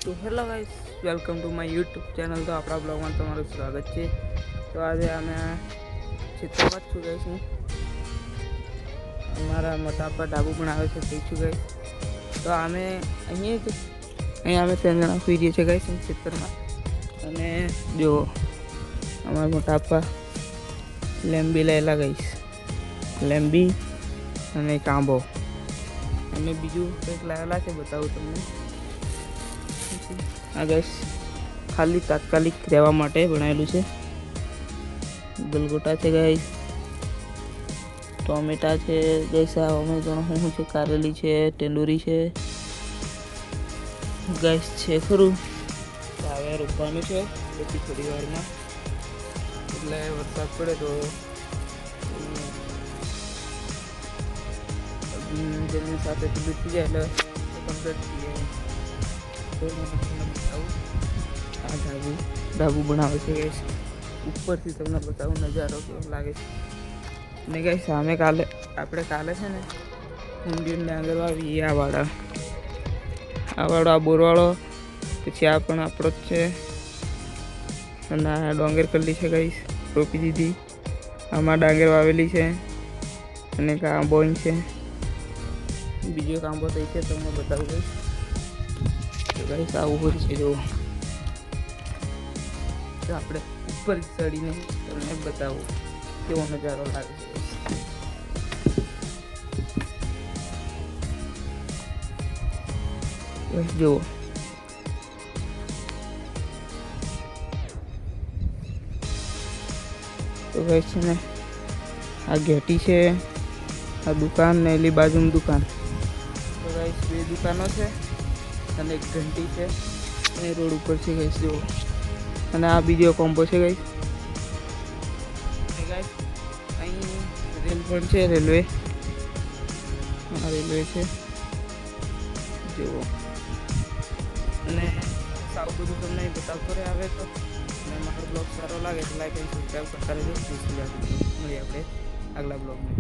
તો hello guys, welcome to my YouTube channel. તો આપણા બ્લોગમાં તમારું સ્વાગત છે। તો આજે અમે ચિત્રમાં જ છું ગાઈસ। હું અમારા મોટા પર ડાબુ પણ આવે છે તે છું ગાઈસ। તો અમે અહીંયા અમે 3 જણા સુઈ જઈએ છીએ ગાઈસ ચિત્રમાં। અને જો અમારા મોટા પપ્પા લેમ્બી લેલા ગાઈસ, લેમ્બી અને કાંબો અને બીજું કંઈક લાવેલા છે, બતાવું તમને। આ ગેસ ખાલી તાત્કાલિક રહેવા માટે બનાવેલું છે। ગલગોટા છે ગાઈસ, ટોમેટા છે ગાઈસ, આ અમે શું છે, કારેલી છે, ટેન્ડુરી છે ગાઈસ છે ખરું। હવે રોપવાનું છે પછી થોડી વારમાં, એટલે વરસાદ પડે તો જમીન સાથે બેસી જાય એટલે કમ્પ્લીટ થઈ જાય। આ ડાબુ બનાવે છે ગાઈસ, ઉપરથી તમને બતાવું નજારો કેવો લાગે છે। ને ગાઈસ સામે આપણે કાલે છે ને ઊંડિયું ડાંગર વાવી, આ વાળો આ બોરવાળો, પછી આ પણ આપણો જ છે। અને આ ડોંગર કલ્લી છે ગાઈસ, રોપી દીધી। આમાં ડાંગર વાવેલી છે અને કાંબો છે, બીજો કાંબો થઈ છે તમને બતાવું ગાઈસ। તો ગાઈસ આવું હોય છે જો, તો આપણે ઉપર ચડીને તમને બતાવું કેવો નજારો લાગે છે। બસ જુઓ, તો ગાઈસ છે ને આ ઘેટી છે, આ દુકાન ને એલી બાજુમાં દુકાન। તો ગાઈસ 2 દુકાનો છે અને એક ઘંટી છે, એ રોડ ઉપર છે ગાઈસ જુઓ। અને આ બીજો કોમ્બો છે ગાઈસ। અહીં રેલ પણ છે, રેલવે, આ રેલવે છે જુઓ। અને સારું બધું તમને બતાવતો રહે આવે તો, અને મારો બ્લોગ સારો લાગે તો લાઈક અને સબસ્ક્રાઈબ કરતા રહેજો। મળીએ આપણે આગલા બ્લોગમાં।